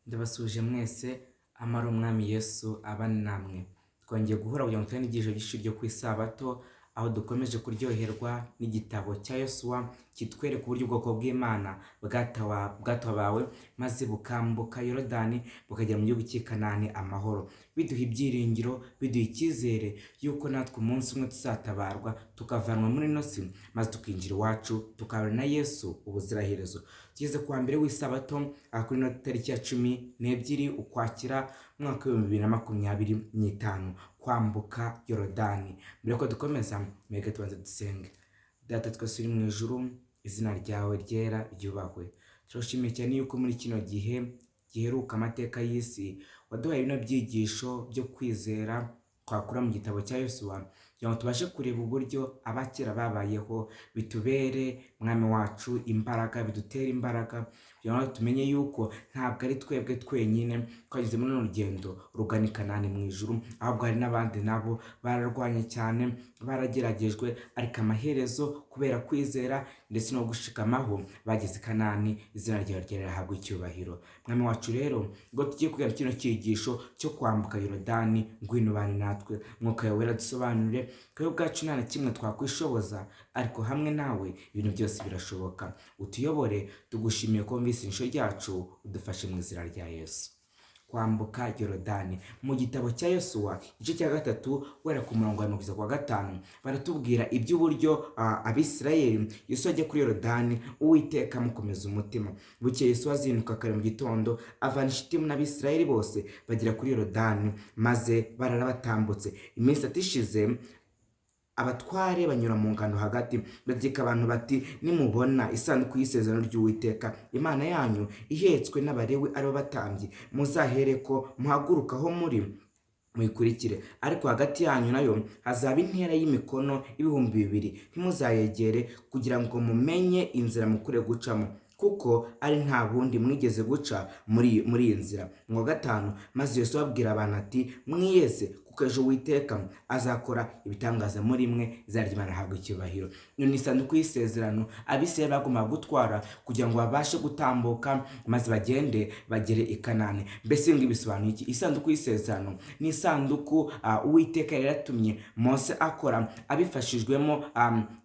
Ndabasuje mwese amara umwami Yesu abane namwe. Twongeye guhura kugira ngo tubone igisho byinshi ryo ku isabato, aho dukomeje kuryoherwa n'igitabo cya Yosuwa kitwereka uburyo ubwoko bw'Imana bwatabawe maze bukambuka Yorodani bukagera mu gihugu cy'i Kanani amahoro, biduha ibyiringiro, biduha icyizere yuko natwe umunsi umwe tuzatabarwa tukavanwa muri ino si maze tukinjira iwacu tukabana na Yesu ubuziraherezo. Tugeze kuwa mbere w'isabato kuri ino tariki ya 12 Ukwakira umwaka wa 2025, kwambuka Yorodani. Mbere ko dukomeza mwege tubanze dusenge. Data twese uri mu ijuru, izina ryawe ryera ryubahwe. Turashimiye cyane yuko muri kino gihe giheruka amateka y'isi waduhaye bino byigisho byo kwizera twakura mu gitabo cya Yosuwa, kugira ngo tubashe kureba uburyo abakera babayeho, bitubere mwami wacu imbaraga, bidutera imbaraga, kugira ngo tumenye yuko ntabwo ari twebwe twenyine twageze muri urugendo rugana i Kanani mu ijuru, ahubwo hari n'abandi nabo bararwanye cyane, barageragejwe, ariko amaherezo kubera kwizera ndetse no gushikamaho bageze i Kanani, izina ryawe rirahabwa icyubahiro. Mwami wacu rero, ubwo tugiye kwiga kino cyigisho cyo kwambuka Yorodani, ngwino bane natwe, Mwuka wawe dusobanurire, twebwe ubwacu nta na kimwe twakwishoboza, ariko hamwe nawe ibintu byose birashoboka. Utuyobore, tugushimiye ko wumvise inshuro ryacu, udufashe mu izina rya Yesu. Kwambuka Yorodani mu gitabo cya Yosuwa igice cya 3 wera ku murongo wa 5 baratubwira iby'uburyo Abisirayeli Yesu ajya kuri Yorodani, Uwiteka amukomeza umutima. Bukeye Yesu azinduka kare mu gitondo, avana Shitimu n'Abisirayeli bose bagera kuri Yorodani, maze barara batambutse. Iminsi atishize abatware banyura mu ngano hagati, bategeka abantu bati, nimubona isanduku y'isezerano ry'Uwiteka Imana yanyu ihetswe n'Abalewi aribo batambyi, muzahereko muhagurukaho muri muyikurikire, ariko hagati yanyu nayo hazaba intera y'imikono 2,000, ntimuzayegere kugira ngo mumenye inzira mukure gucamo, kuko ari nta bundi mwigeze guca muri iyi nzira. Mu 5 maze Yesu abwira abantu ati, mwiyeze kuko ejo Uwiteka azakora ibitangaza muri mwe, izina ry'Imana rihabwe icyubahiro. Iyo ni isanduku y'isezerano Abisirayeli bagombaga gutwara kugira ngo babashe gutambuka maze bagere i Kanani. Mbese ngibi bisobanuye iki? Isanduku y'isezerano ni isanduku Uwiteka yari yatumye Mose akora abifashijwemo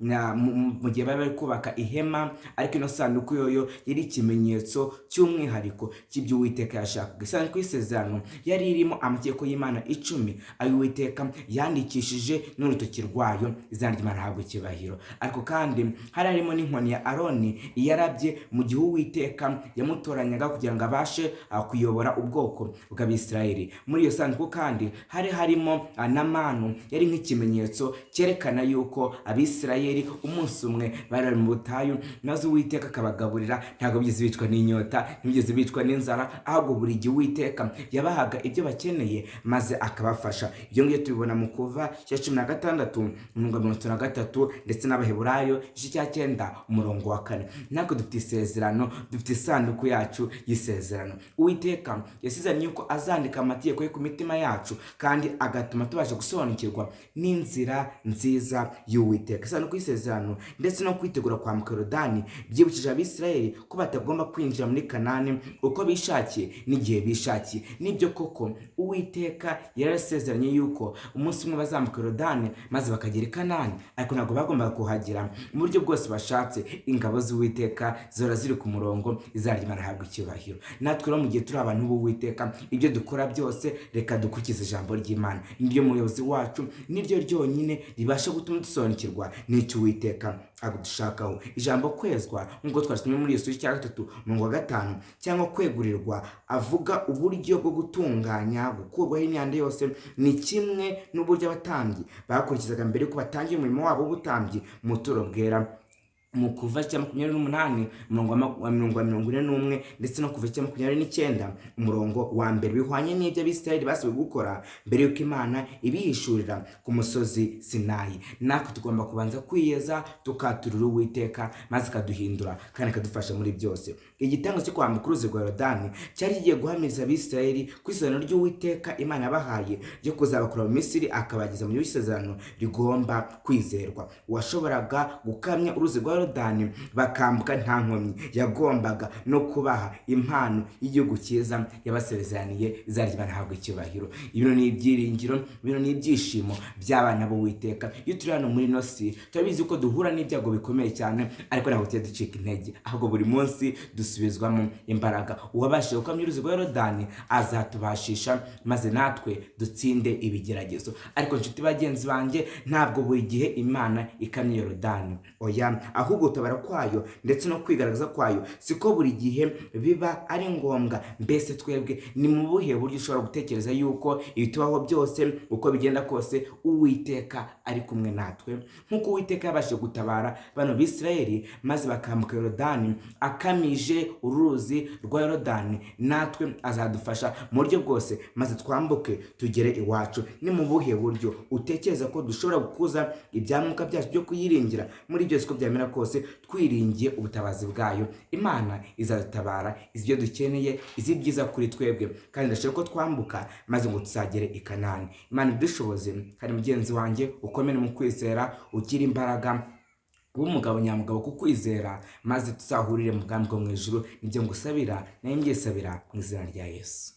mu gihe bari kubaka ihema, ariko ino sanduku yoyo yari ikimenyetso cy'umwihariko cy'ibyo Uwiteka yashakaga. Isanduku y'isezerano yari irimo amategeko y'Imana 10 ayo Uwiteka yandikishije n'urutoki rwayo, izina ry'Imana rihabwe icyubahiro. Ariko kandi hari harimo n'inkoni ya Aroni yarabye mu gihe Uwiteka yamutoranyaga kugira ngo abashe kuyobora ubwoko bw'Abisirayeli. Muri iyo sanduku kandi hari harimo na manu, yari nk'ikimenyetso cyerekana yuko Abisirayeli umunsi umwe bari mu butayu, maze Uwiteka akabagaburira, ntabwo bigeze bicwa n'inyota, ntibigeze bicwa n'inzara, ahubwo buri gihe Uwiteka yabahaga ibyo bakeneye maze akabafasha. Ibyo ngibyo tubibona mu Kuva 16 umurongo 33 ndetse n'Abaheburayo igice cya 9 umurongo wa 4. Nako dufite isezerano, dufite isanduku yacu y'isezerano. Uwiteka yasizanye yuko azandika amategeko yo ku mitima yacu, kandi agatuma tubasha gusobanukirwa n'inzira nziza y'Uwiteka. Isanduku y'isezerano ndetse no kwitegura kwambuka Yorodani byibukije Abisirayeli ko batagomba kwinjira muri Kanani uko bishakiye n'igihe bishakiye. Nibyo koko Uwiteka yarasezeranye yuko umunsi umwe bazambuka Yorodani maze bakagera i Kanani, ariko ntabwo bagombaga kuhagera mu buryo bwose bashatse. Ingabo z'Uwiteka zora ziri ku murongo, izina ry'Imana rihabwe icyubahiro. Natwe rero mu gihe turi abantu b'Uwiteka, ibyo dukora byose reka dukurikize ijambo ry'Imana. Niryo muyobozi wacu, niryo ryonyine ribasha gutuma dusobanukirwa n'icyo Uwiteka agudushakaho. Ijambo kwezwa nk'uko twasomye muri Yesu cya 3 umurongo wa 5, cyangwa kwegurirwa avuga uburyo bwo gutunganya, gukurwaho imyanda yose, ni kimwe n'uburyo abatambyi bakurikizaga mbere yuko batangiye umurimo wabo w'ubutambyi mu buturo bwera. Mu Kuva 28 umurongo wa 41 ndetse no Kuva 29 umurongo wa 1 bihwanye n'ibyo Abisirayeli basabwe gukora mbere yuko Imana ibihishurira ku musozi Sinayi. Natwe tugomba kubanza kwiyeza, tukaturira Uwiteka maze akaduhindura kandi akadufasha muri byose. Igitangazo cyo kwambuka uruzi rwa Yorodani cyari kigiye guhamiriza Abisirayeli ku isezerano ry'Uwiteka Imana yabahaye ryo kuzabakura mu Misiri akabageza mu gihugu cy'isezerano rigomba kwizerwa. Uwashoboraga gukamya uruzi rwa Yorodani bakambuka nta nkomyi, yagombaga no kubaha impano y'igihugu cyiza yabasezeraniye, izajya banahabwa icyubahiro. Ibino ni ibyiringiro, bino ni ibyishimo by'abana b'Uwiteka. Iyo turi hano muri ino si turabizi ko duhura n'ibyago bikomeye cyane, ariko ntabwo tujya ducika intege, ahubwo buri munsi dusubizwamo imbaraga. Uwabashije gukamya uruzi rwa Yorodani azatubashisha, maze natwe dutsinde ibigeragezo. Ariko nshuti bagenzi banjye, ntabwo buri gihe Imana ikamya Yorodani, oya, ahubwo gutabara kwayo ndetse no kwigaragaza kwayo siko buri gihe biba ari ngombwa. Mbese twebwe ni mu buhe buryo ushobora gutekereza yuko ibitubaho byose uko bigenda kose Uwiteka ari kumwe natwe? Nk'uko Uwiteka yabashije gutabara bano Bisirayeli maze bakambuka Yorodani akamije uruzi rwa Yorodani, natwe azadufasha mu buryo bwose maze twambuke tugere iwacu. Ni mu buhe buryo utekereza ko dushobora gukuza ibyamwuka byacu byo kuyiringira muri byose uko byamera kose, twiringiye ubutabazi bwayo? Imana izadutabara, izi ibyo dukeneye, izi byiza kuri twebwe, kandi ndashaka ko twambuka maze ngo tuzagere i Kanani. Imana idushoboze. Kandi mugenzi wanjye, ukomere mu kwizera, ugira imbaraga, umugabo nyamugabo ku kwizera, maze tuzahurire mu bwami bwo mu ijuru. Nibyo ngusabira, nayo mbyisabira mu izina rya Yesu.